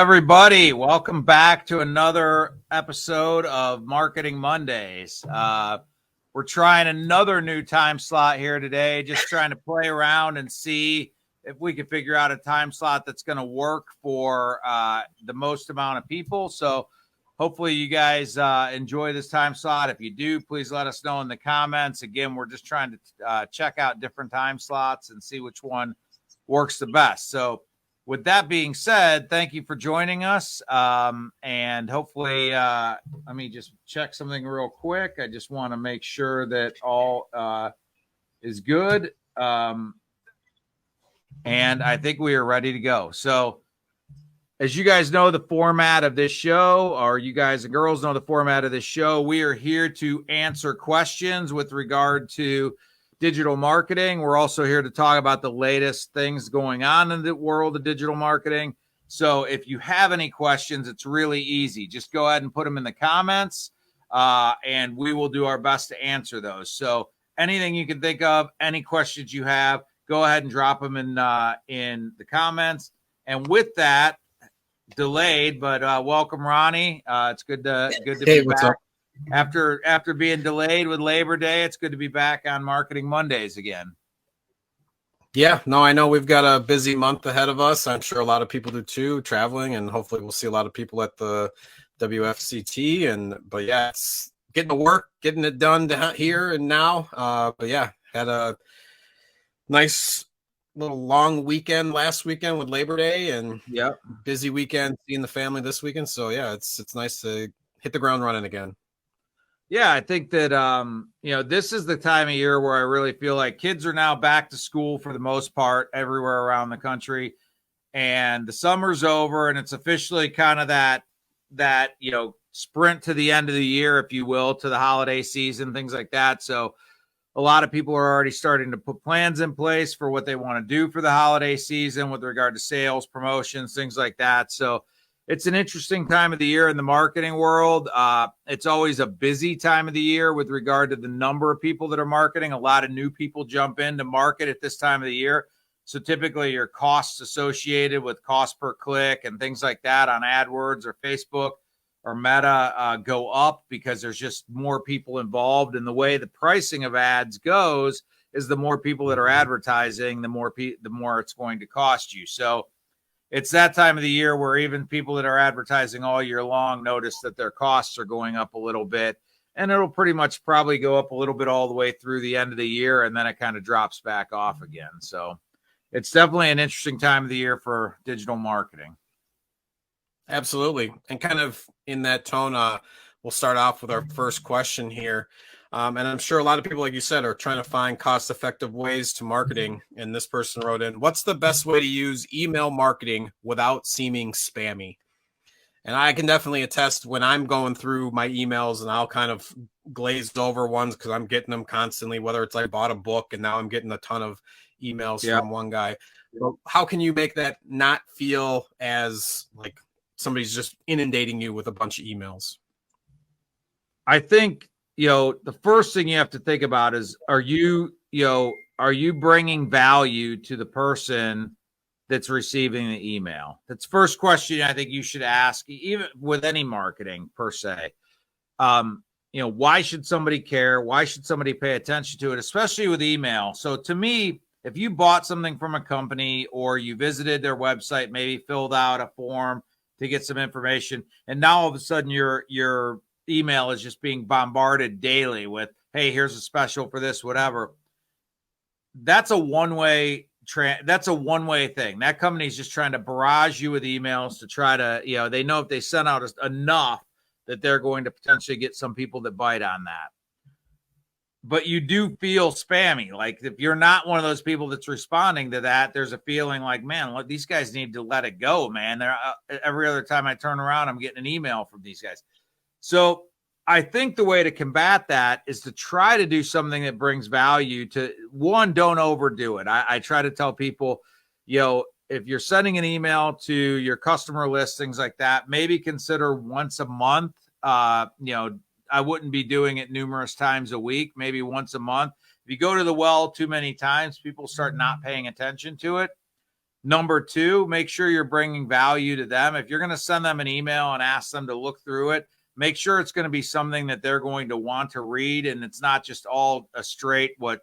everybody? Welcome back to another episode of Marketing Mondays. We're trying another new time slot here today, just trying to play around and see if we can figure out a time slot that's going to work for the most amount of people. So hopefully you guys enjoy this time slot. If you do, please let us know in the comments. Again, we're just trying to check out different time slots and see which one works the best. So with that being said, thank you for joining us. And hopefully, let me just check something real quick. I just want to make sure that all is good. And I think we are ready to go. So as you guys know, the format of this show, or you guys and girls know the format of this show, we are here to answer questions with regard to digital marketing. We're also here to talk about the latest things going on in the world of digital marketing. So if you have any questions, it's really easy. Just go ahead and put them in the comments, and we will do our best to answer those. So anything you can think of, any questions you have, go ahead and drop them in the comments. And with that, delayed, but welcome, Ronnie. It's good to be back. Up? After being delayed with Labor Day, it's good to be back on Marketing Mondays again. Yeah, no, I know we've got a busy month ahead of us. I'm sure a lot of people do too, traveling, and hopefully we'll see a lot of people at the WFCT. But yeah, it's getting to work, getting it done here and now. But yeah, had a nice little long weekend last weekend with Labor Day, and busy weekend seeing the family this weekend. So yeah, it's nice to hit the ground running again. Yeah, I think that, this is the time of year where I really feel like kids are now back to school for the most part everywhere around the country, and the summer's over, and it's officially kind of that sprint to the end of the year, if you will, to the holiday season, things like that. So a lot of people are already starting to put plans in place for what they want to do for the holiday season with regard to sales, promotions, things like that. So it's an interesting time of the year in the marketing world. It's always a busy time of the year with regard to the number of people that are marketing. A lot of new people jump into market at this time of the year. So typically your costs associated with cost per click and things like that on AdWords or Facebook or Meta go up because there's just more people involved. And the way the pricing of ads goes is the more people that are advertising, the more it's going to cost you. So it's that time of the year where even people that are advertising all year long notice that their costs are going up a little bit, and it'll pretty much probably go up a little bit all the way through the end of the year, and then it kind of drops back off again. So it's definitely an interesting time of the year for digital marketing. Absolutely. And kind of in that tone, we'll start off with our first question here. And I'm sure a lot of people, like you said, are trying to find cost-effective ways to marketing. And this person wrote in, what's the best way to use email marketing without seeming spammy? And I can definitely attest when I'm going through my emails, and I'll kind of glazed over ones because I'm getting them constantly, whether it's I bought a book and now I'm getting a ton of emails from one guy. But how can you make that not feel as like somebody's just inundating you with a bunch of emails? I think, the first thing you have to think about is, are you bringing value to the person that's receiving the email? That's the first question I think you should ask, even with any marketing per se. Why should somebody care? Why should somebody pay attention to it, especially with email? So to me, if you bought something from a company or you visited their website, maybe filled out a form to get some information, and now all of a sudden your email is just being bombarded daily with, hey, here's a special for this, whatever. That's a one-way thing. That company's just trying to barrage you with emails to try to, they know if they send out enough that they're going to potentially get some people that bite on that. But you do feel spammy. Like if you're not one of those people that's responding to that, there's a feeling like, man, these guys need to let it go, man. They're every other time I turn around, I'm getting an email from these guys. So I think the way to combat that is to try to do something that brings value to one. Don't overdo it. I try to tell people, if you're sending an email to your customer list, things like that, maybe consider once a month. I wouldn't be doing it numerous times a week, maybe once a month. If you go to the well too many times, people start not paying attention to it. Number two, make sure you're bringing value to them. If you're going to send them an email and ask them to look through it, make sure it's going to be something that they're going to want to read. And it's not just all a straight, what,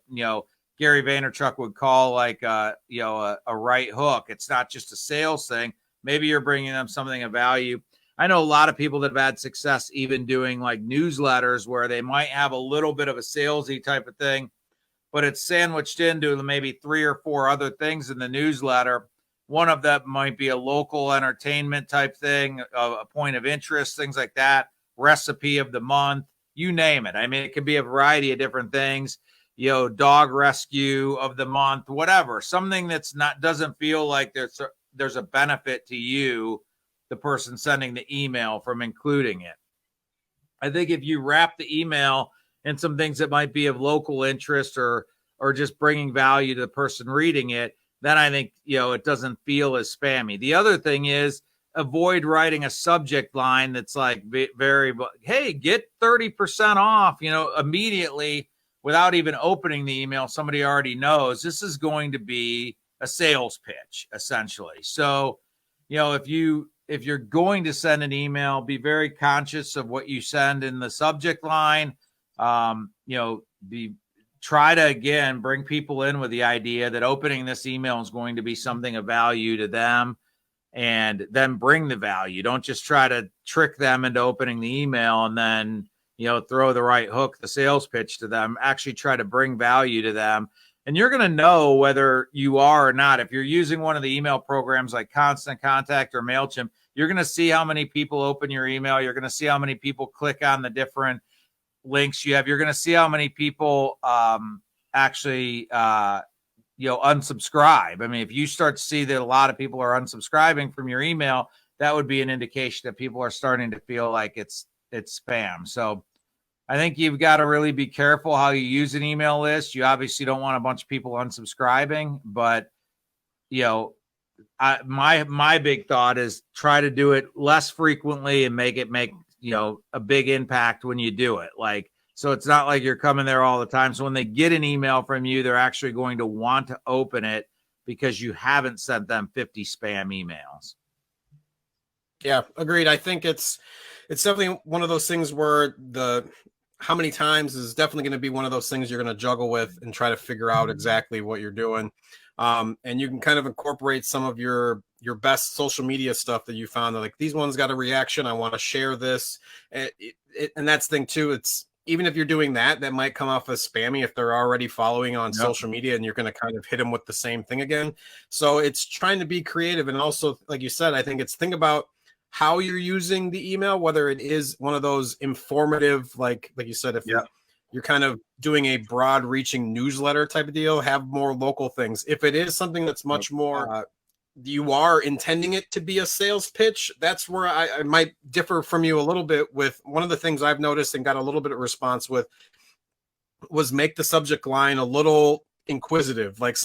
Gary Vaynerchuk would call like, a right hook. It's not just a sales thing. Maybe you're bringing them something of value. I know a lot of people that have had success even doing like newsletters where they might have a little bit of a salesy type of thing, but it's sandwiched into maybe 3 or 4 other things in the newsletter. One of them might be a local entertainment type thing, a point of interest, things like that, recipe of the month, you name it. I mean, it could be a variety of different things, dog rescue of the month, whatever, something that's doesn't feel like there's a benefit to you, the person sending the email, from including it. I think if you wrap the email in some things that might be of local interest or just bringing value to the person reading it, then I think, it doesn't feel as spammy. The other thing is avoid writing a subject line that's like very, hey, get 30% off, immediately without even opening the email. Somebody already knows this is going to be a sales pitch, essentially. So, if you're going to send an email, be very conscious of what you send in the subject line. Try to, again, bring people in with the idea that opening this email is going to be something of value to them, and then bring the value. Don't just try to trick them into opening the email and then, throw the right hook, the sales pitch to them. Actually try to bring value to them. And you're going to know whether you are or not. If you're using one of the email programs like Constant Contact or MailChimp, you're going to see how many people open your email. You're going to see how many people click on the different links you have. You're going to see how many people actually unsubscribe. I mean, if you start to see that a lot of people are unsubscribing from your email, that would be an indication that people are starting to feel like it's spam. So I think you've got to really be careful how you use an email list. You obviously don't want a bunch of people unsubscribing, but my big thought is try to do it less frequently and make a big impact when you do it. Like, so it's not like you're coming there all the time. So when they get an email from you, they're actually going to want to open it because you haven't sent them 50 spam emails. Yeah, agreed. I think it's definitely one of those things where how many times is definitely going to be one of those things you're going to juggle with and try to figure out exactly what you're doing. And you can kind of incorporate some of your best social media stuff that you found that, like, these ones got a reaction, I want to share this. And that's the thing too. It's, even if you're doing that might come off as spammy if they're already following on social media, and you're going to kind of hit them with the same thing again. So it's trying to be creative. And also, like you said, I think it's think about how you're using the email, whether it is one of those informative, like you said, if you're kind of doing a broad reaching newsletter type of deal, have more local things. If it is something that's much more, you are intending it to be a sales pitch, that's where I might differ from you a little bit. With one of the things I've noticed and got a little bit of response with was make the subject line a little inquisitive. Like,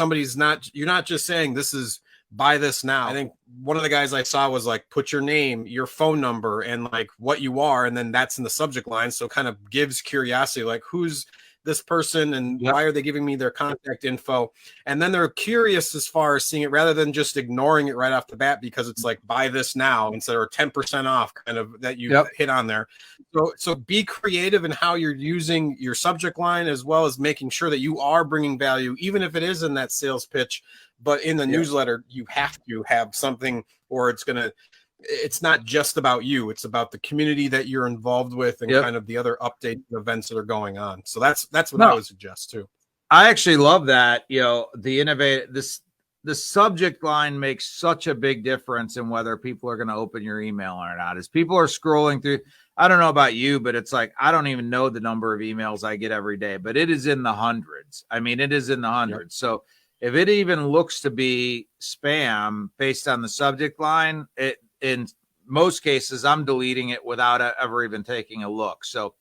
you're not just saying this is buy this now. I think one of the guys I saw was like, put your name, your phone number, and like what you are, and then that's in the subject line. So it kind of gives curiosity, like, who's this person and why are they giving me their contact info? And then they're curious as far as seeing it, rather than just ignoring it right off the bat because it's like, buy this now instead, or 10% off kind of that you hit on there. So be creative in how you're using your subject line, as well as making sure that you are bringing value, even if it is in that sales pitch. But in the newsletter, you have to have something, or it's not just about you. It's about the community that you're involved with, and kind of the other updates and events that are going on. So that's what I would suggest too. I actually love that. The subject line makes such a big difference in whether people are going to open your email or not. As people are scrolling through, I don't know about you, but it's like, I don't even know the number of emails I get every day, but it is in the hundreds. I mean, it is in the hundreds. So if it even looks to be spam based on the subject line, in most cases, I'm deleting it without ever even taking a look. So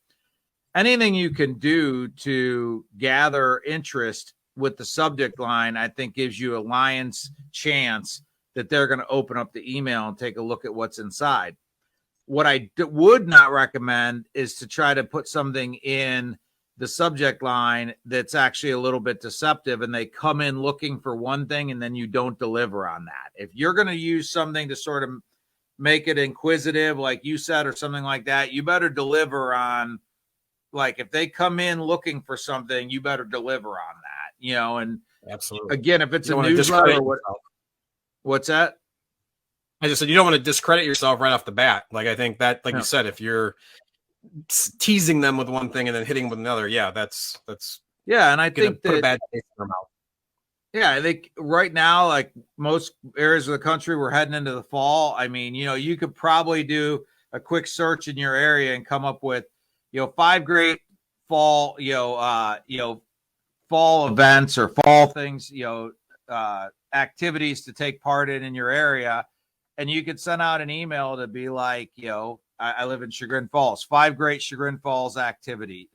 anything you can do to gather interest with the subject line, I think gives you a lion's chance that they're going to open up the email and take a look at what's inside. What I would not recommend is to try to put something in the subject line that's actually a little bit deceptive, and they come in looking for one thing and then you don't deliver on that. If you're going to use something to sort of make it inquisitive, like you said, or something like that, you better deliver on, like, if they come in looking for something, you better deliver on that, and Absolutely. again, if it's a newsletter or what, what's that? I just said, you don't want to discredit yourself right off the bat. Like, I think that, like you said, if you're teasing them with one thing and then hitting them with another, that's yeah. And I think put a bad taste in their mouth. Yeah, I think right now, like most areas of the country, we're heading into the fall. I mean, you could probably do a quick search in your area and come up with, 5 great fall, fall events or fall things, activities to take part in your area. And you could send out an email to be like, I live in Chagrin Falls, 5 great Chagrin Falls activities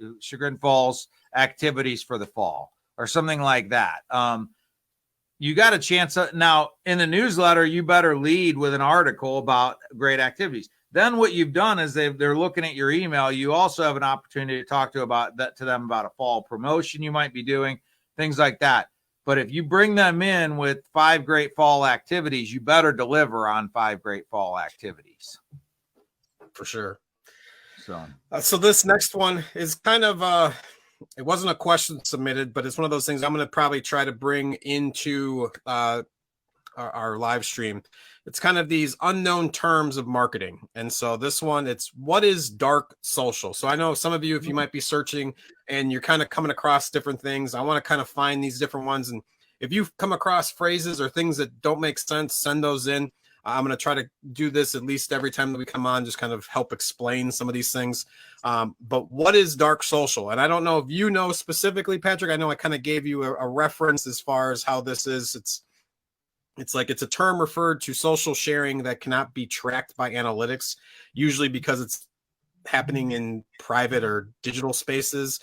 for the fall, or something like that. You got a chance now in the newsletter, you better lead with an article about great activities. Then what you've done is they're looking at your email. You also have an opportunity to talk to them about a fall promotion you might be doing, things like that. But if you bring them in with 5 great fall activities, you better deliver on 5 great fall activities. For sure. So this next one is kind of it wasn't a question submitted, but it's one of those things I'm going to probably try to bring into our live stream. It's kind of these unknown terms of marketing. And so this one, it's what is dark social? So I know some of you, if you might be searching and you're kind of coming across different things, I want to kind of find these different ones. And if you've come across phrases or things that don't make sense, send those in. I'm going to try to do this at least every time that we come on, just kind of help explain some of these things. But what is dark social? And I don't know if you know specifically, Patrick. I know I kind of gave you a reference as far as how this is. It's like it's a term referred to social sharing that cannot be tracked by analytics, usually because it's happening in private or digital spaces.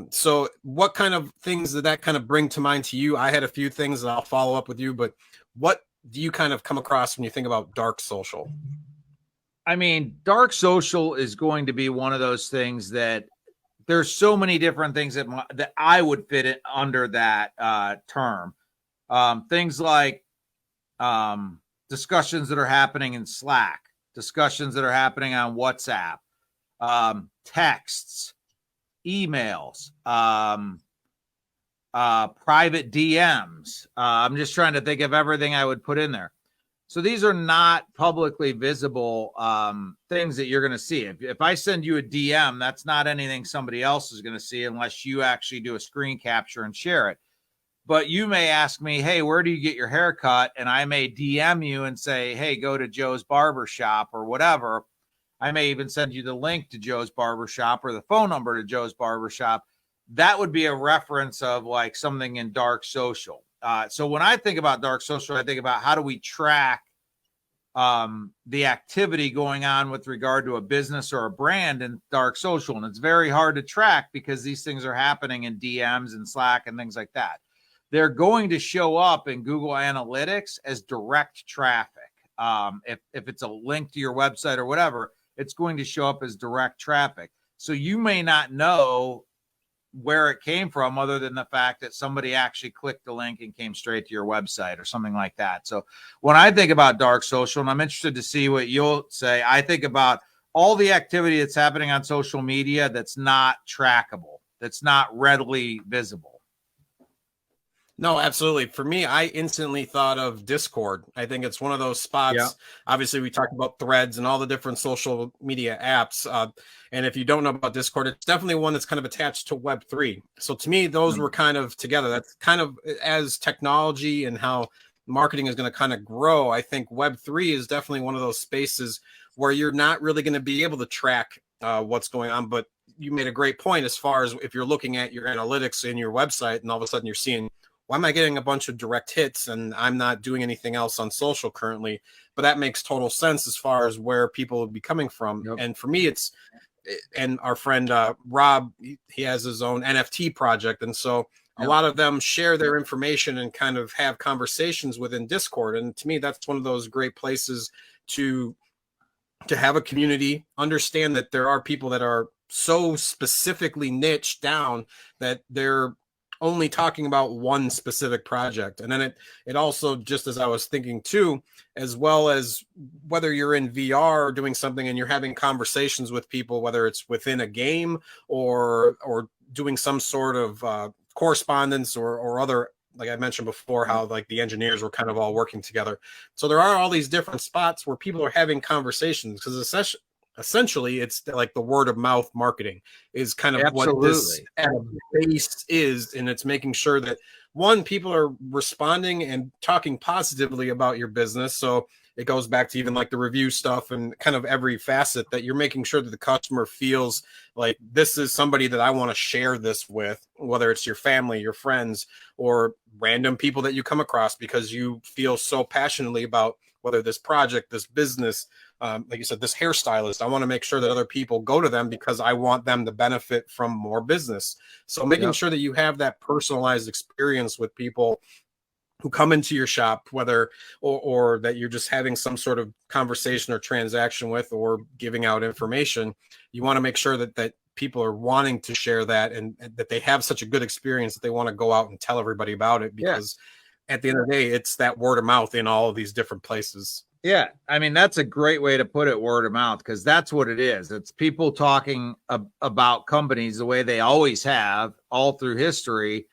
So what kind of things did that kind of bring to mind to you? I had a few things that I'll follow up with you, but what do you kind of come across when you think about dark social? I mean, dark social is going to be one of those things that there's so many different things that I would fit it under that term. Things like discussions that are happening in Slack, discussions that are happening on WhatsApp, texts, emails, private DMs. I'm just trying to think of everything I would put in there. So these are not publicly visible things that you're going to see. If I send you a DM, that's not anything somebody else is going to see unless you actually do a screen capture and share it. But you may ask me, hey, where do you get your hair cut? And I may DM you and say, hey, go to Joe's Barbershop or whatever. I may even send you the link to Joe's Barbershop or the phone number to Joe's Barbershop. That would be a reference of like something in dark social. So when I think about dark social, I think about how do we track the activity going on with regard to a business or a brand in dark social. And it's very hard to track because these things are happening in DMs and Slack and things like that. They're going to show up in Google Analytics as direct traffic. If it's a link to your website or whatever, it's going to show up as direct traffic. So you may not know where it came from other than the fact that somebody actually clicked the link and came straight to your website or something like that. So when I think about dark social, and I'm interested to see what you'll say, I think about all the activity that's happening on social media that's not trackable, that's not readily visible. No, absolutely. For me, I instantly thought of Discord. I think it's one of those spots. Yeah. Obviously, we talked about Threads and all the different social media apps. And if you don't know about Discord, it's definitely one that's kind of attached to Web3. So to me, those were kind of together. That's kind of as technology and how marketing is going to kind of grow. I think Web3 is definitely one of those spaces where you're not really going to be able to track what's going on. But you made a great point as far as if you're looking at your analytics in your website and all of a sudden you're seeing, why am I getting a bunch of direct hits and I'm not doing anything else on social currently? But that makes total sense as far as where people would be coming from. Yep. And for me, it's, and our friend Rob, he has his own NFT project. And so a lot of them share their information and kind of have conversations within Discord. And to me, that's one of those great places to have a community, understand that there are people that are so specifically niched down that they're only talking about one specific project. And then it also, just as I was thinking too, as well as whether you're in VR or doing something and you're having conversations with people, whether it's within a game or doing some sort of correspondence or other, like I mentioned before, how like the engineers were kind of all working together. So there are all these different spots where people are having conversations, because essentially it's like the word of mouth marketing is kind of what this at a base is. And it's making sure that, one, people are responding and talking positively about your business. So it goes back to even like the review stuff and kind of every facet, that you're making sure that the customer feels like this is somebody that I want to share this with, whether it's your family, your friends, or random people that you come across because you feel so passionately about whether this project, this business, like you said, this hairstylist. I want to make sure that other people go to them because I want them to benefit from more business. So making sure that you have that personalized experience with people who come into your shop, whether or that you're just having some sort of conversation or transaction with, or giving out information, you want to make sure that people are wanting to share that, and that they have such a good experience that they want to go out and tell everybody about it, because at the end of the day, it's that word of mouth in all of these different places. Yeah, I mean, that's a great way to put it, word of mouth, because that's what it is. It's people talking about companies the way they always have all through history,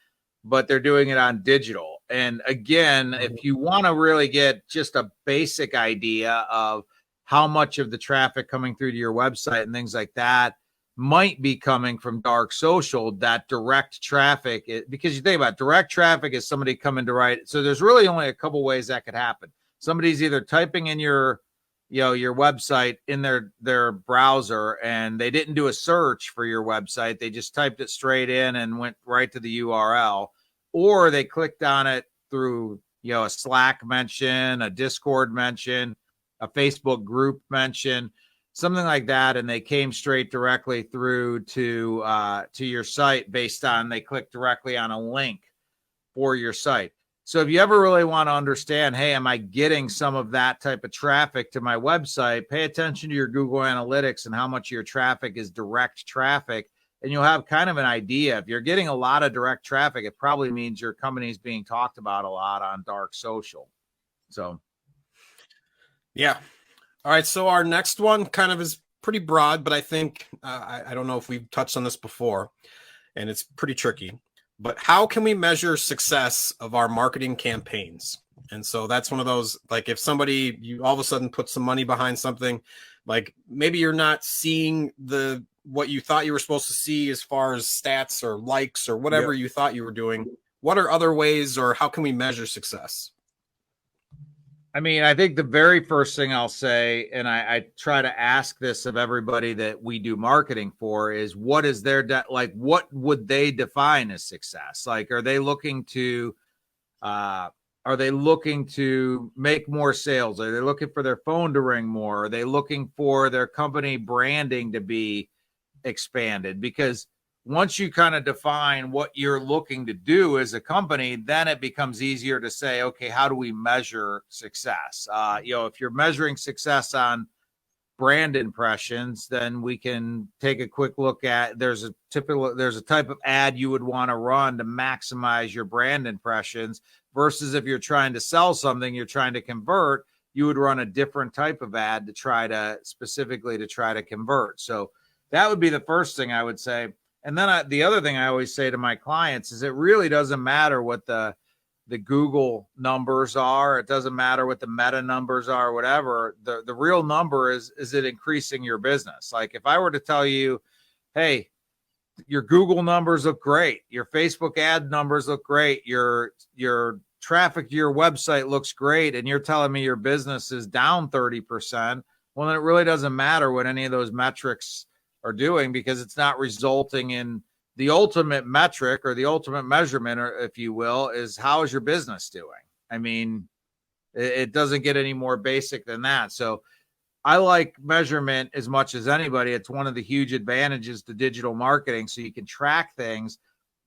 but they're doing it on digital. And again, if you want to really get just a basic idea of how much of the traffic coming through to your website and things like that might be coming from dark social, that direct traffic, because you think about it, direct traffic is somebody coming to write. So there's really only a couple ways that could happen. Somebody's either typing in your website in their browser, and they didn't do a search for your website. They just typed it straight in and went right to the URL, or they clicked on it through, a Slack mention, a Discord mention, a Facebook group mention, something like that. And they came straight directly through to your site based on, they clicked directly on a link for your site. So if you ever really want to understand, hey, am I getting some of that type of traffic to my website, pay attention to your Google Analytics and how much of your traffic is direct traffic. And you'll have kind of an idea. If you're getting a lot of direct traffic, it probably means your company is being talked about a lot on dark social. So, yeah. All right. So our next one kind of is pretty broad, but I think, I don't know if we've touched on this before, and it's pretty tricky. But how can we measure success of our marketing campaigns? And so that's one of those, like if somebody, you all of a sudden put some money behind something, like maybe you're not seeing what you thought you were supposed to see as far as stats or likes or whatever you thought you were doing. What are other ways, or how can we measure success? I mean, I think the very first thing I'll say, and I try to ask this of everybody that we do marketing for, is what is their what would they define as success? Like, are they looking to make more sales? Are they looking for their phone to ring more? Are they looking for their company branding to be expanded? Because once you kind of define what you're looking to do as a company, then it becomes easier to say, okay, how do we measure success? If you're measuring success on brand impressions, then we can take a quick look at, there's a type of ad you would want to run to maximize your brand impressions, versus if you're trying to sell something, you're trying to convert, you would run a different type of ad to try to convert. So that would be the first thing I would say. And then the other thing I always say to my clients is it really doesn't matter what the Google numbers are. It doesn't matter what the meta numbers are, whatever. The real number is it increasing your business? Like if I were to tell you, hey, your Google numbers look great, your Facebook ad numbers look great, your traffic to your website looks great, and you're telling me your business is down 30%, well, then it really doesn't matter what any of those metrics are doing, because it's not resulting in the ultimate metric or the ultimate measurement, or if you will, is how is your business doing? I mean, it doesn't get any more basic than that. So I like measurement as much as anybody. It's one of the huge advantages to digital marketing. So you can track things,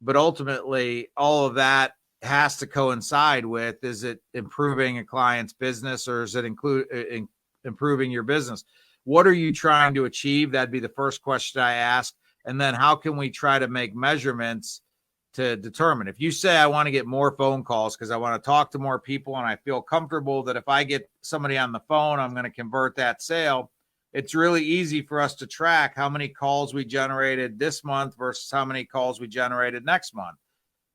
but ultimately all of that has to coincide with, is it improving a client's business, or is it improving your business? What are you trying to achieve? That'd be the first question I ask. And then how can we try to make measurements to determine? If you say, I want to get more phone calls because I want to talk to more people and I feel comfortable that if I get somebody on the phone, I'm going to convert that sale. It's really easy for us to track how many calls we generated this month versus how many calls we generated next month.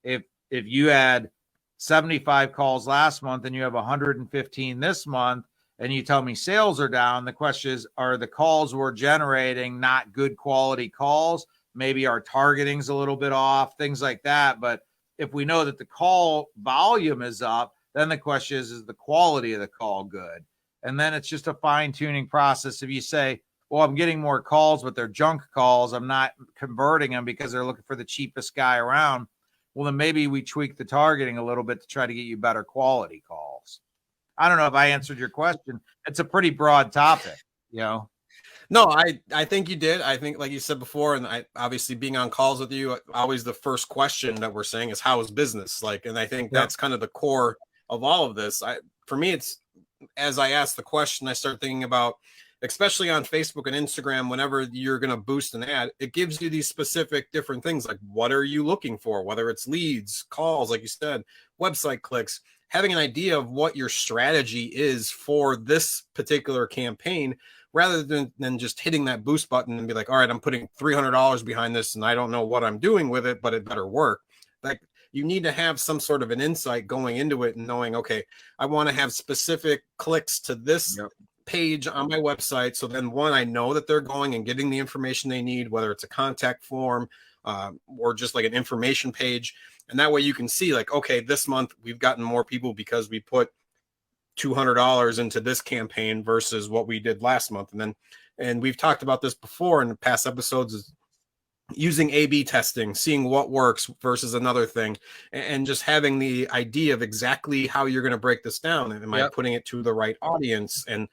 If you had 75 calls last month and you have 115 this month, and you tell me sales are down, the question is, are the calls we're generating not good quality calls? Maybe our targeting's a little bit off, things like that. But if we know that the call volume is up, then the question is the quality of the call good? And then it's just a fine-tuning process. If you say, well, I'm getting more calls, but they're junk calls, I'm not converting them because they're looking for the cheapest guy around, well, then maybe we tweak the targeting a little bit to try to get you better quality calls. I don't know if I answered your question. It's a pretty broad topic, you know? No, I think you did. I think, like you said before, and I obviously being on calls with you, always the first question that we're saying is, how is business? Like, and I think that's kind of the core of all of this. For me, it's, as I ask the question, I start thinking about, especially on Facebook and Instagram, whenever you're going to boost an ad, it gives you these specific different things. Like, what are you looking for? Whether it's leads, calls, like you said, website clicks, having an idea of what your strategy is for this particular campaign, rather than just hitting that boost button and be like, all right, I'm putting $300 behind this and I don't know what I'm doing with it, but it better work. Like, you need to have some sort of an insight going into it and knowing, okay, I want to have specific clicks to this page on my website. So then, one, I know that they're going and getting the information they need, whether it's a contact form or just like an information page. And that way you can see, like, okay, this month we've gotten more people because we put $200 into this campaign versus what we did last month. And we've talked about this before in the past episodes, is using A/B testing, seeing what works versus another thing, and just having the idea of exactly how you're going to break this down. And am I putting it to the right audience, and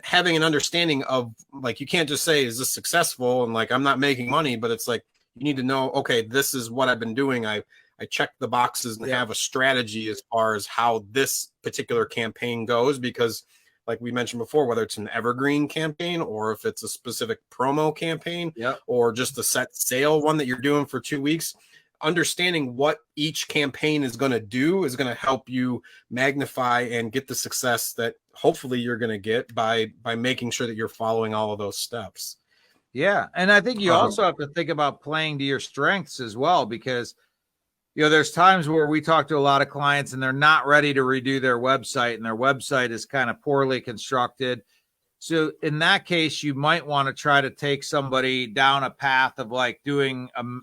having an understanding of, like, you can't just say, is this successful? And like, I'm not making money, but it's like, you need to know, okay, this is what I've been doing. I check the boxes and have a strategy as far as how this particular campaign goes, because like we mentioned before, whether it's an evergreen campaign or if it's a specific promo campaign or just a set sale one that you're doing for 2 weeks, understanding what each campaign is going to do is going to help you magnify and get the success that hopefully you're going to get by making sure that you're following all of those steps. Yeah. And I think you also have to think about playing to your strengths as well, because you know, there's times where we talk to a lot of clients and they're not ready to redo their website, and their website is kind of poorly constructed. So in that case, you might want to try to take somebody down a path of like doing an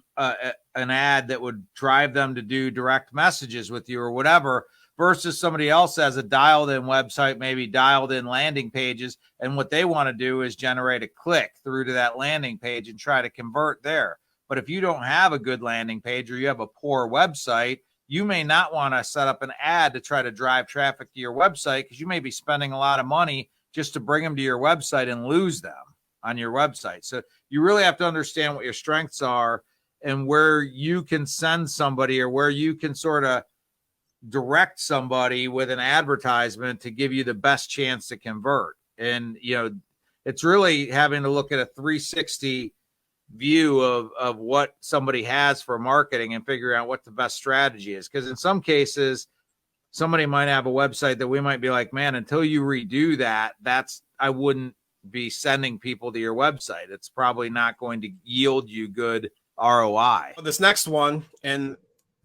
ad that would drive them to do direct messages with you or whatever, versus somebody else has a dialed in website, maybe dialed in landing pages. And what they want to do is generate a click through to that landing page and try to convert there. But if you don't have a good landing page or you have a poor website, you may not want to set up an ad to try to drive traffic to your website, because you may be spending a lot of money just to bring them to your website and lose them on your website. So you really have to understand what your strengths are and where you can send somebody, or where you can sort of direct somebody with an advertisement to give you the best chance to convert. And, you know, it's really having to look at a 360 view of what somebody has for marketing and figure out what the best strategy is. Because in some cases, somebody might have a website that we might be like, man, until you redo that, I wouldn't be sending people to your website. It's probably not going to yield you good ROI. This next one, and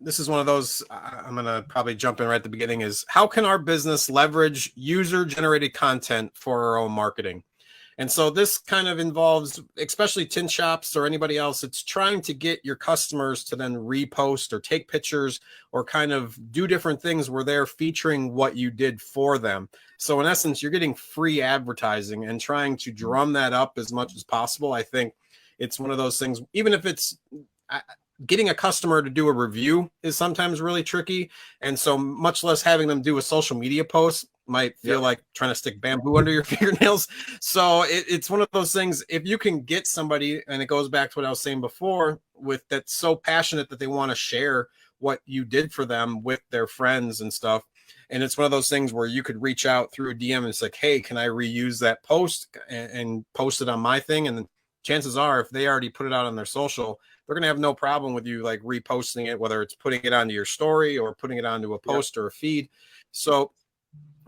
this is one of those, I'm going to probably jump in right at the beginning, is how can our business leverage user-generated content for our own marketing? And so this kind of involves, especially tint shops or anybody else, it's trying to get your customers to then repost or take pictures or kind of do different things where they're featuring what you did for them. So in essence, you're getting free advertising and trying to drum that up as much as possible. I think it's one of those things, even if it's getting a customer to do a review is sometimes really tricky. And so much less having them do a social media post might feel like trying to stick bamboo under your fingernails. So it's one of those things, if you can get somebody, and it goes back to what I was saying before, with that's so passionate that they want to share what you did for them with their friends and stuff. And it's one of those things where you could reach out through a DM and it's like, hey, can I reuse that post and post it on my thing? And chances are if they already put it out on their social, they're going to have no problem with you like reposting it, whether it's putting it onto your story or putting it onto a post or a feed. So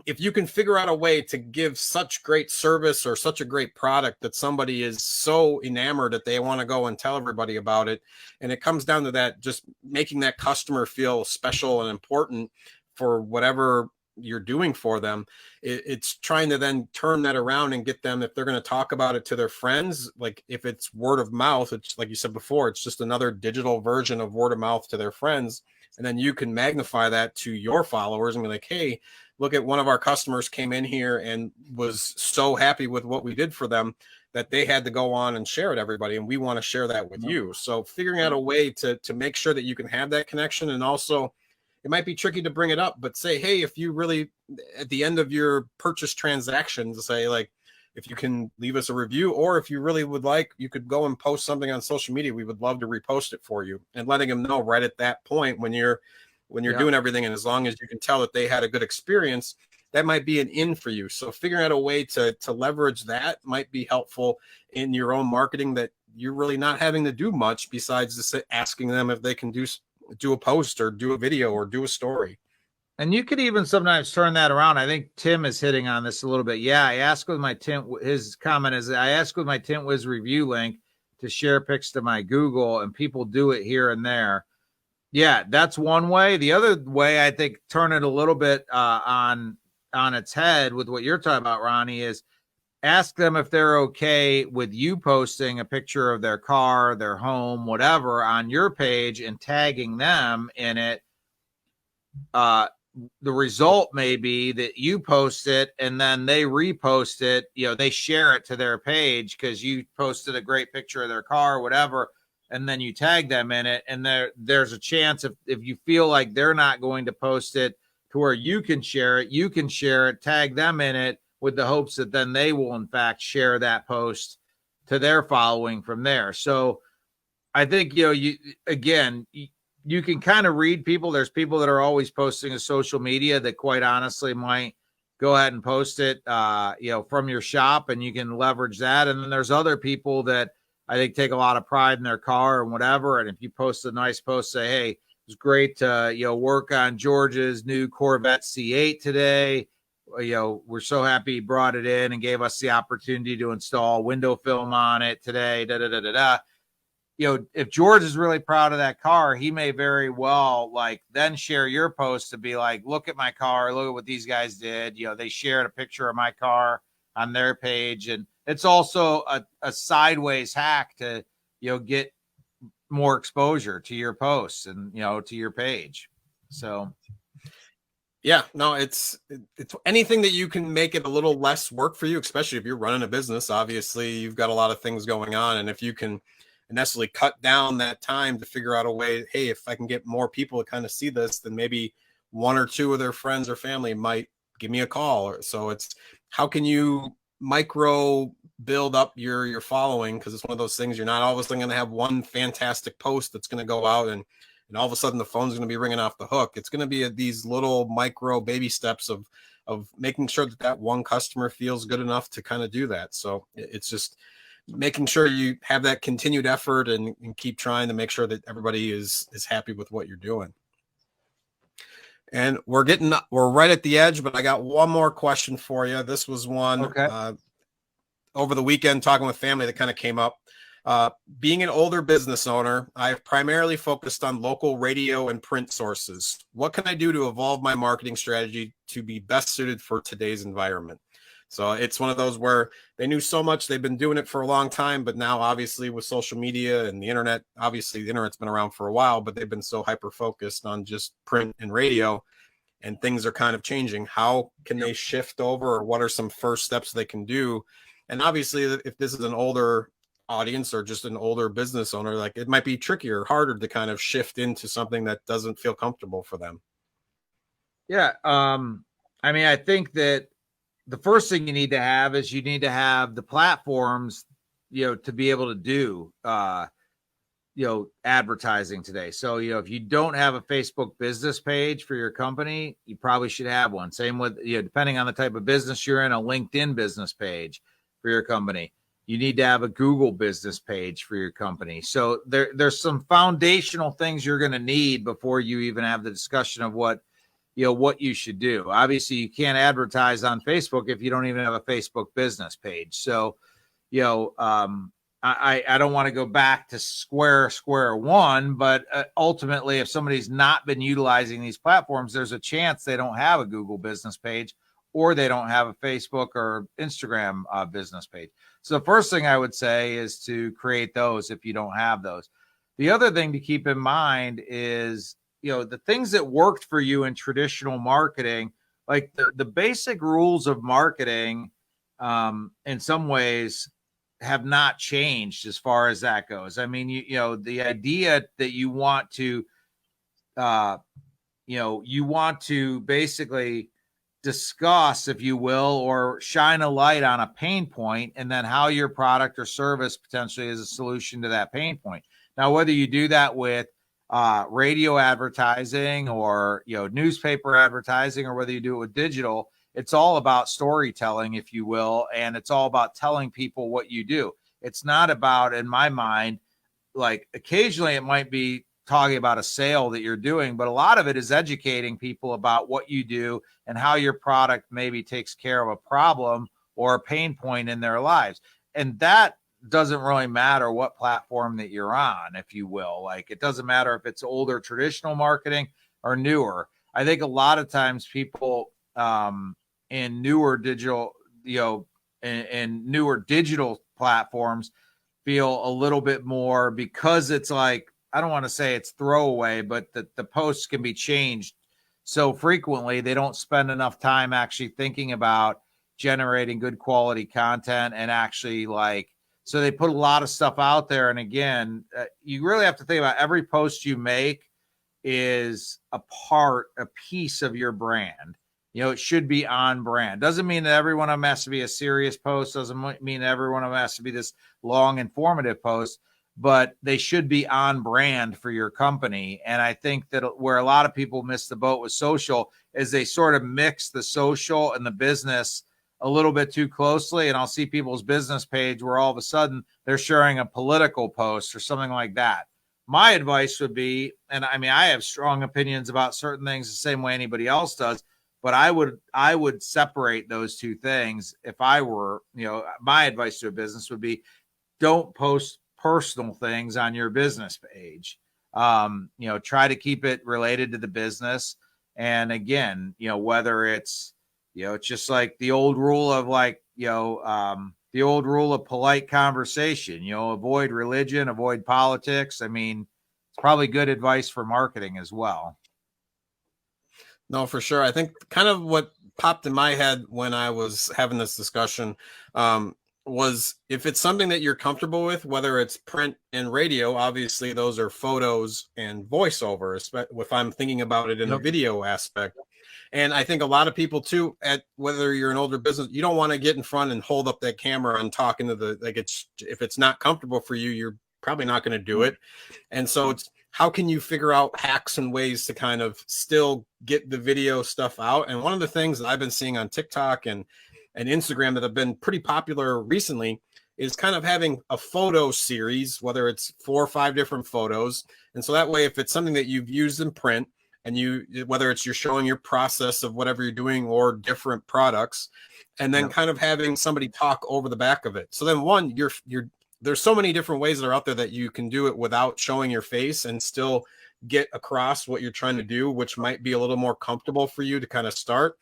if you can figure out a way to give such great service or such a great product that somebody is so enamored that they want to go and tell everybody about it, and it comes down to that, just making that customer feel special and important for whatever you're doing for them, it's trying to then turn that around and get them, if they're going to talk about it to their friends, like if it's word of mouth, it's like you said before, it's just another digital version of word of mouth to their friends. And then you can magnify that to your followers and be like, hey, look at one of our customers came in here and was so happy with what we did for them that they had to go on and share it everybody. And we want to share that with you. So figuring out a way to make sure that you can have that connection. And also it might be tricky to bring it up, but say, hey, if you really, at the end of your purchase transaction, to say like, if you can leave us a review, or if you really would like, you could go and post something on social media. We would love to repost it for you, and letting them know right at that point when you're doing everything. And as long as you can tell that they had a good experience, that might be an in for you. So figuring out a way to leverage that might be helpful in your own marketing, that you're really not having to do much besides just asking them if they can do a post or do a video or do a story. And you could even sometimes turn that around. I think Tim is hitting on this a little bit. Yeah, I asked with my his comment is, I asked with my TintWiz review link to share pics to my Google, and people do it here and there. Yeah, that's one way. The other way, I think, turn it a little bit on its head with what you're talking about, Ronnie, is ask them if they're okay with you posting a picture of their car, their home, whatever, on your page and tagging them in it. The result may be that you post it and then they repost it. They share it to their page because you posted a great picture of their car or whatever, and then you tag them in it. And there's a chance if you feel like they're not going to post it to where you can share it, tag them in it with the hopes that then they will in fact share that post to their following from there. So I think, you can kind of read people. There's people that are always posting to social media that quite honestly might go ahead and post it, from your shop, and you can leverage that. And then there's other people that I think take a lot of pride in their car and whatever. And if you post a nice post, say, hey, it was great to, work on George's new Corvette C8 today. We're so happy he brought it in and gave us the opportunity to install window film on it today. If George is really proud of that car, he may very well then share your post to be like, look at my car, look at what these guys did. They shared a picture of my car on their page. And it's also a sideways hack to, get more exposure to your posts and, to your page. So. Yeah, no, it's anything that you can make it a little less work for you, especially if you're running a business. Obviously, you've got a lot of things going on. And if you can necessarily cut down that time to figure out a way, hey, if I can get more people to kind of see this, then maybe one or two of their friends or family might give me a call. So it's, how can you micro build up your following? Because it's one of those things, you're not all of a sudden going to have one fantastic post that's going to go out and all of a sudden the phone's going to be ringing off the hook. It's going to be these little micro baby steps of making sure that one customer feels good enough to kind of do that. So it's just making sure you have that continued effort and keep trying to make sure that everybody is happy with what you're doing. And we're right at the edge, but I got one more question for you. This was one over the weekend, talking with family, that kind of came up. Being an older business owner, I've primarily focused on local radio and print sources. What can I do to evolve my marketing strategy to be best suited for today's environment? So it's one of those where they knew so much, they've been doing it for a long time, but now obviously with social media and the internet, obviously the internet's been around for a while, but they've been so hyper-focused on just print and radio, and things are kind of changing. How can they shift over, or what are some first steps they can do? And obviously if this is an older audience or just an older business owner, it might be trickier, harder to kind of shift into something that doesn't feel comfortable for them. Yeah. I think that the first thing you need to have is you need to have the platforms, to be able to do, advertising today. So, if you don't have a Facebook business page for your company, you probably should have one. Same with, depending on the type of business you're in, a LinkedIn business page for your company. You need to have a Google business page for your company. So there's some foundational things you're going to need before you even have the discussion of what you should do. Obviously, you can't advertise on Facebook if you don't even have a Facebook business page. So, I don't want to go back to square one, but ultimately, if somebody's not been utilizing these platforms, there's a chance they don't have a Google business page or they don't have a Facebook or Instagram business page. So the first thing I would say is to create those if you don't have those. The other thing to keep in mind is, the things that worked for you in traditional marketing, like the basic rules of marketing, in some ways have not changed as far as that goes. I mean, the idea that you want to basically discuss, if you will, or shine a light on a pain point, and then how your product or service potentially is a solution to that pain point. Now, whether you do that with radio advertising or newspaper advertising, or whether you do it with digital, it's all about storytelling, if you will, and it's all about telling people what you do. It's not about, in my mind, like occasionally it might be talking about a sale that you're doing, but a lot of it is educating people about what you do and how your product maybe takes care of a problem or a pain point in their lives. And that doesn't really matter what platform that you're on, if you will. Like, it doesn't matter if it's older traditional marketing or newer. I think a lot of times people in newer digital, and newer digital platforms feel a little bit more, because it's like, I don't want to say it's throwaway, but the posts can be changed so frequently, they don't spend enough time actually thinking about generating good quality content and actually so they put a lot of stuff out there. And again, you really have to think about every post you make is a piece of your brand. It should be on brand. Doesn't mean that every one of them has to be a serious post. Doesn't mean every one of them has to be this long, informative post, but they should be on brand for your company. And I think that where a lot of people miss the boat with social is they sort of mix the social and the business a little bit too closely. And I'll see people's business page where all of a sudden they're sharing a political post or something like that. My advice would be, and I mean, I have strong opinions about certain things the same way anybody else does, but I would separate those two things. If I were, my advice to a business would be, don't post personal things on your business page. Try to keep it related to the business. And again, whether it's, it's just like the old rule of the old rule of polite conversation, avoid religion, avoid politics. I mean, it's probably good advice for marketing as well. No, for sure. I think kind of what popped in my head when I was having this discussion was, if it's something that you're comfortable with, whether it's print and radio, obviously those are photos and voiceover, if I'm thinking about it in a video aspect. And I think a lot of people too, whether you're an older business, you don't want to get in front and hold up that camera and talking to if it's not comfortable for you, you're probably not going to do it. And so it's, how can you figure out hacks and ways to kind of still get the video stuff out? And one of the things that I've been seeing on TikTok and Instagram that have been pretty popular recently is kind of having a photo series, whether it's 4 or 5 different photos. And so that way, if it's something that you've used in print, and whether it's you're showing your process of whatever you're doing or different products, and then kind of having somebody talk over the back of it. So then there's so many different ways that are out there that you can do it without showing your face and still get across what you're trying to do, which might be a little more comfortable for you to kind of start.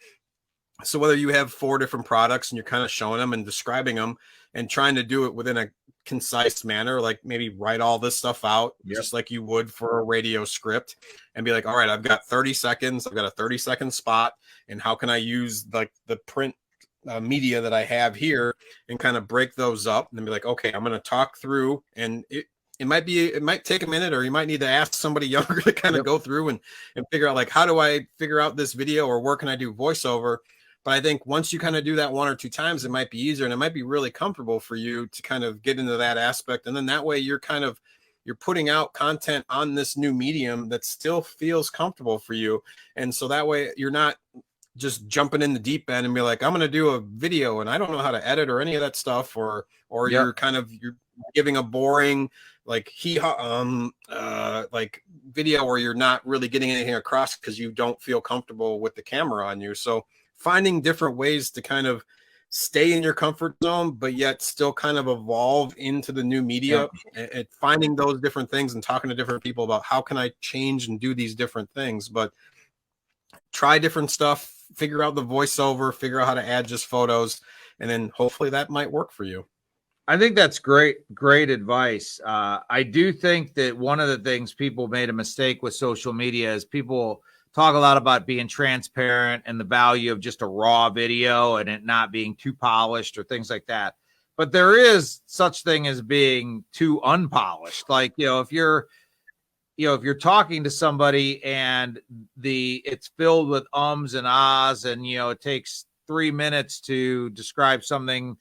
So whether you have 4 different products and you're kind of showing them and describing them and trying to do it within a concise manner, like maybe write all this stuff out just like you would for a radio script, and be like, all right, I've got 30 seconds. I've got a 30-second spot. And how can I use the print media that I have here and kind of break those up and then be like, okay, I'm going to talk through, and it might take a minute, or you might need to ask somebody younger to kind of go through and figure out, like, how do I figure out this video, or where can I do voiceover? But I think once you kind of do that 1 or 2 times, it might be easier, and it might be really comfortable for you to kind of get into that aspect. And then that way you're putting out content on this new medium that still feels comfortable for you. And so that way you're not just jumping in the deep end and be like, I'm going to do a video and I don't know how to edit or any of that stuff, or Yep. you're giving a boring like like video where you're not really getting anything across because you don't feel comfortable with the camera on you. So finding different ways to kind of stay in your comfort zone, but yet still kind of evolve into the new media, Yep. and finding those different things and talking to different people about how can I change and do these different things. But try different stuff, figure out the voiceover, figure out how to add just photos, and then hopefully that might work for you. I think that's great advice. I do think that one of the things people made a mistake with social media is people talk a lot about being transparent and the value of just a raw video and it not being too polished or things like that. But there is such thing as being too unpolished. Like, if you're talking to somebody and it's filled with ums and ahs, and it takes 3 minutes to describe something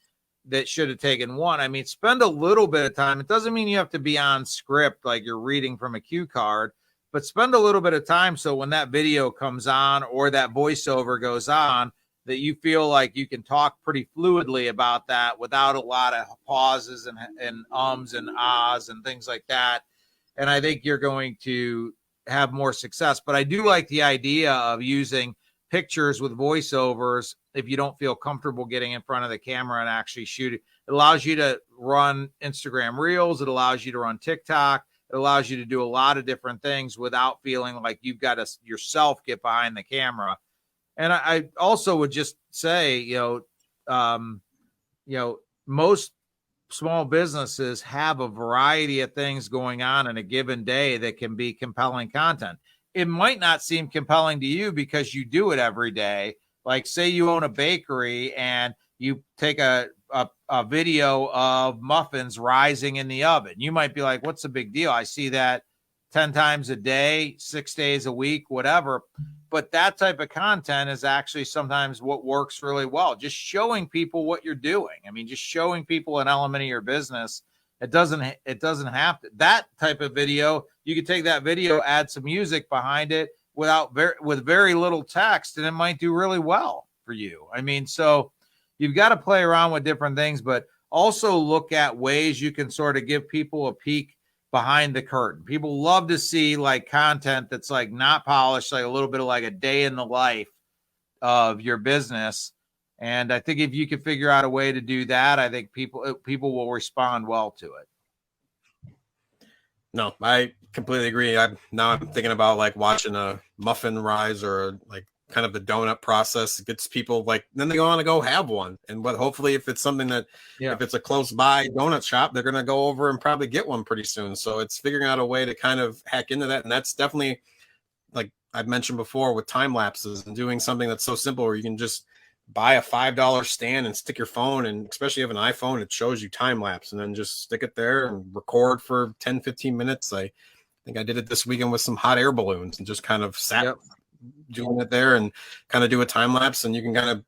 that should have taken one. I mean, spend a little bit of time. It doesn't mean you have to be on script like you're reading from a cue card, but spend a little bit of time so when that video comes on or that voiceover goes on, that you feel like you can talk pretty fluidly about that without a lot of pauses and ums and ahs and things like that. And I think you're going to have more success. But I do like the idea of using pictures with voiceovers if you don't feel comfortable getting in front of the camera and actually shoot it. It allows you to run Instagram Reels. It allows you to run TikTok. It allows you to do a lot of different things without feeling like you've got to yourself get behind the camera. And I also would just say, most small businesses have a variety of things going on in a given day that can be compelling content. It might not seem compelling to you because you do it every day. Like, say you own a bakery and you take a video of muffins rising in the oven. You might be like, what's the big deal? I see that 10 times a day, 6 days a week, whatever. But that type of content is actually sometimes what works really well. Just showing people what you're doing. I mean, just showing people an element of your business. It doesn't have to, that type of video. You could take that video, add some music behind it with very little text, and it might do really well for you. I mean, so you've got to play around with different things, but also look at ways you can sort of give people a peek behind the curtain. People love to see like content that's like not polished, like a little bit of like a day in the life of your business. And I think if you can figure out a way to do that, I think people will respond well to it. No, I completely agree. I'm thinking about like watching a muffin rise or like kind of the donut process. It gets people like, then they want to go have one. And but hopefully if it's something that, if it's a close by donut shop, they're going to go over and probably get one pretty soon. So it's figuring out a way to kind of hack into that. And that's definitely, like I've mentioned before, with time lapses and doing something that's so simple where you can just buy a $5 stand and stick your phone, and especially if you have an iPhone, it shows you time lapse, and then just stick it there and record for 10-15 minutes. I think I did it this weekend with some hot air balloons and just kind of sat doing it there and kind of do a time lapse, and you can kind of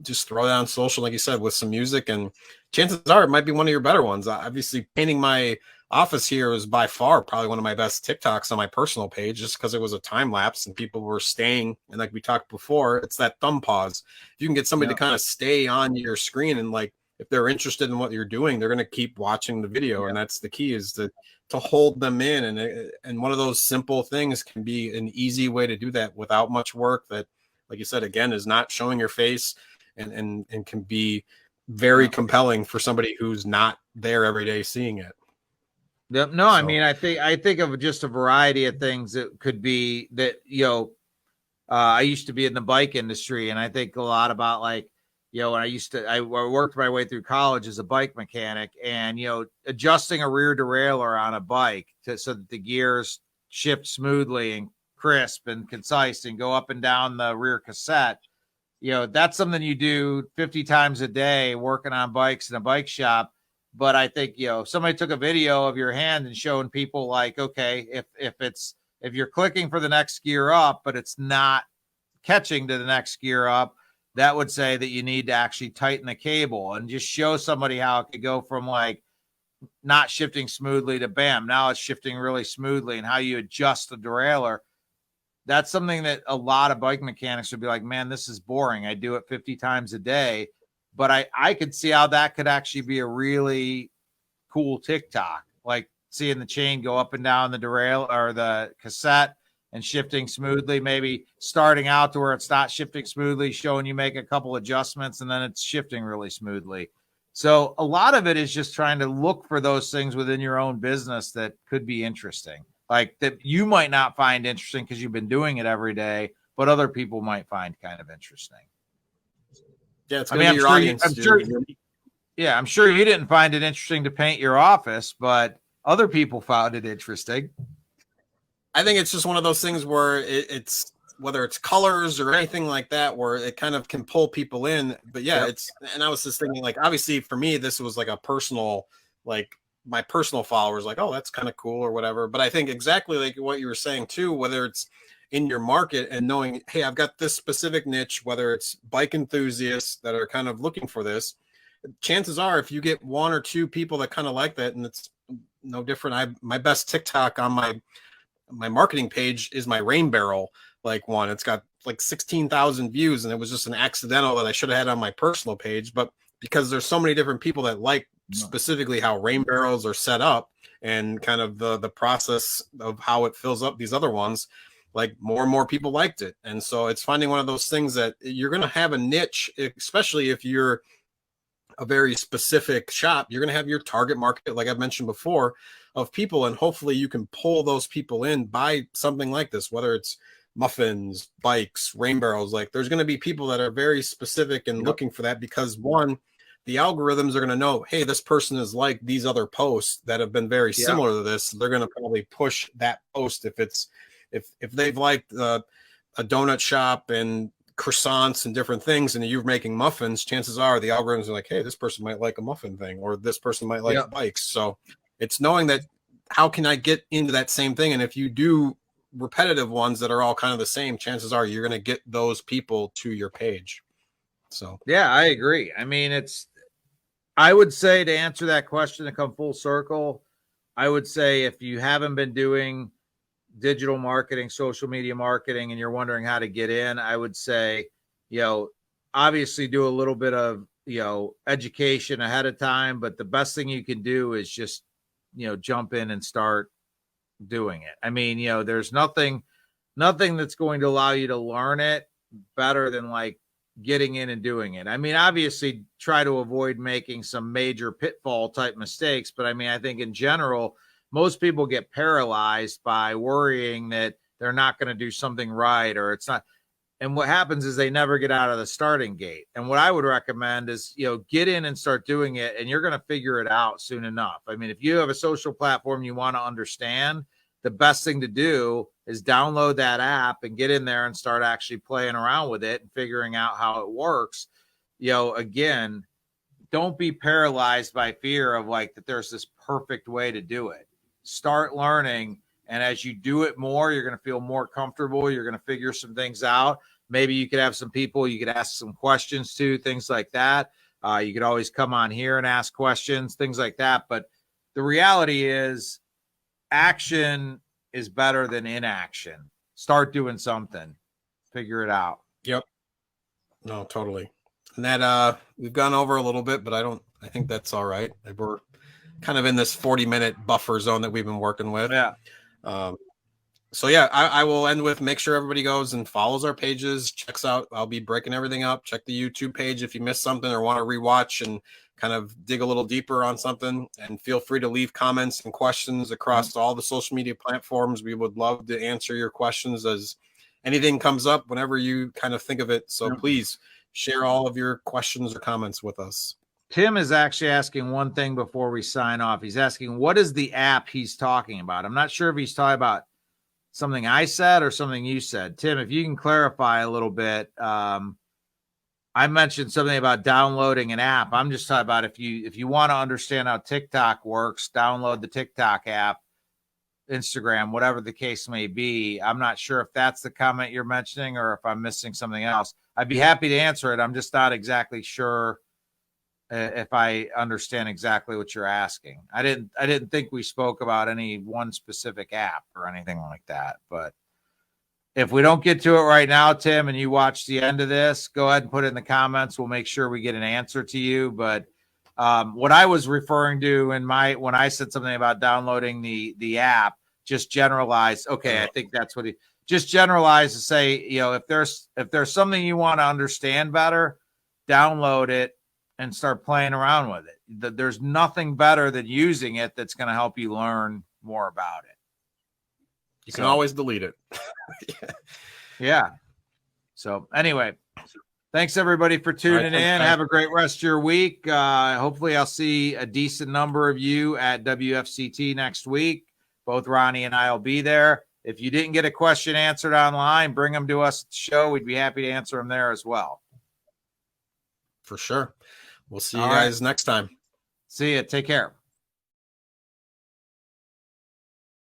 just throw that on social, like you said, with some music, and chances are it might be one of your better ones. Obviously, painting my office here is by far probably one of my best TikToks on my personal page, just because it was a time lapse and people were staying. And like we talked before, it's that thumb pause. If you can get somebody to kind of stay on your screen, and like if they're interested in what you're doing, they're going to keep watching the video. And that's the key, is to hold them in. And one of those simple things can be an easy way to do that without much work, that, like you said, again, is not showing your face, and can be very compelling for somebody who's not there every day seeing it. Yep. No, I mean, I think of just a variety of things that could be that, I used to be in the bike industry, and I think a lot about like, when I worked my way through college as a bike mechanic, and, adjusting a rear derailleur on a bike so that the gears shift smoothly and crisp and concise and go up and down the rear cassette. That's something you do 50 times a day working on bikes in a bike shop. But I think, if somebody took a video of your hand and showing people like, okay, if you're clicking for the next gear up, but it's not catching to the next gear up, that would say that you need to actually tighten the cable, and just show somebody how it could go from like not shifting smoothly to bam, now it's shifting really smoothly, and how you adjust the derailleur. that's something that a lot of bike mechanics would be like, man, this is boring. I do it 50 times a day. But I could see how that could actually be a really cool TikTok, like seeing the chain go up and down the derail or the cassette and shifting smoothly, maybe starting out to where it's not shifting smoothly, showing you make a couple adjustments and then it's shifting really smoothly. So a lot of it is just trying to look for those things within your own business that could be interesting, like that you might not find interesting because you've been doing it every day, but other people might find kind of interesting. Yeah, it's going to be your audience. I'm sure you didn't find it interesting to paint your office, but other people found it interesting. I think it's just one of those things where it's whether it's colors or anything like that, where it kind of can pull people in. But yeah, and I was just thinking, like, obviously for me, this was like a personal, like my personal followers, like, oh, that's kind of cool or whatever. But I think exactly like what you were saying too, whether it's in your market and knowing, hey, I've got this specific niche, whether it's bike enthusiasts that are kind of looking for this, chances are if you get one or two people that kind of like that, and it's no different. My best TikTok on my marketing page is my rain barrel like one. It's got like 16,000 views, and it was just an accidental that I should have had on my personal page. But because there's so many different people that like specifically how rain barrels are set up and kind of the process of how it fills up these other ones, like more and more people liked it. And so it's finding one of those things that you're going to have a niche, especially if you're a very specific shop. You're going to have your target market, like I've mentioned before, of people, and hopefully you can pull those people in by something like this, whether it's muffins, bikes, rain barrels. Like there's going to be people that are very specific and looking for that, because one, the algorithms are going to know, hey, this person is like these other posts that have been very similar to this. They're going to probably push that post. If they've liked a donut shop and croissants and different things, and you're making muffins, chances are the algorithms are like, hey, this person might like a muffin thing, or this person might like bikes. So it's knowing that, how can I get into that same thing? And if you do repetitive ones that are all kind of the same, chances are you're going to get those people to your page. So yeah, I agree. I mean, I would say, to answer that question, to come full circle, I would say if you haven't been doing digital marketing, social media marketing, and you're wondering how to get in, I would say, obviously do a little bit of, education ahead of time, but the best thing you can do is just, jump in and start doing it. I mean, there's nothing that's going to allow you to learn it better than like getting in and doing it. I mean, obviously try to avoid making some major pitfall type mistakes, but I mean, I think in general, most people get paralyzed by worrying that they're not going to do something right, or it's not. And what happens is they never get out of the starting gate. And what I would recommend is, get in and start doing it, and you're going to figure it out soon enough. I mean, if you have a social platform you want to understand, the best thing to do is download that app and get in there and start actually playing around with it and figuring out how it works. Again, don't be paralyzed by fear of like that there's this perfect way to do it. Start learning, and as you do it more, you're going to feel more comfortable. You're going to figure some things out. Maybe you could have some people you could ask some questions to, things like that. You could always come on here and ask questions, things like that. But the reality is, action is better than inaction. Start doing something, figure it out. Yep. No, totally. And that we've gone over a little bit, but I think that's all right. We're kind of in this 40-minute buffer zone that we've been working with. Yeah. So yeah, I will end with, make sure everybody goes and follows our pages, checks out. I'll be breaking everything up. Check the YouTube page if you missed something or want to rewatch and kind of dig a little deeper on something. And feel free to leave comments and questions across all the social media platforms. We would love to answer your questions as anything comes up whenever you kind of think of it. So please share all of your questions or comments with us. Tim is actually asking one thing before we sign off. He's asking, what is the app he's talking about? I'm not sure if he's talking about something I said or something you said. Tim, if you can clarify a little bit. I mentioned something about downloading an app. I'm just talking about if you want to understand how TikTok works, download the TikTok app, Instagram, whatever the case may be. I'm not sure if that's the comment you're mentioning or if I'm missing something else. I'd be happy to answer it. I'm just not exactly sure if I understand exactly what you're asking. I didn't think we spoke about any one specific app or anything like that, but if we don't get to it right now, Tim, and you watch the end of this, go ahead and put it in the comments. We'll make sure we get an answer to you. But what I was referring to when I said something about downloading the app, just generalize. Okay, I think that's what he just generalize to say, if there's something you want to understand better, download it and start playing around with it. There's nothing better than using it that's going to help you learn more about it. You can always delete it. Yeah. So anyway, thanks everybody for tuning in. Have a great rest of your week. Hopefully I'll see a decent number of you at WFCT next week. Both Ronnie and I will be there. If you didn't get a question answered online, bring them to us at the show. We'd be happy to answer them there as well. For sure. We'll see you guys next time. See you. Take care.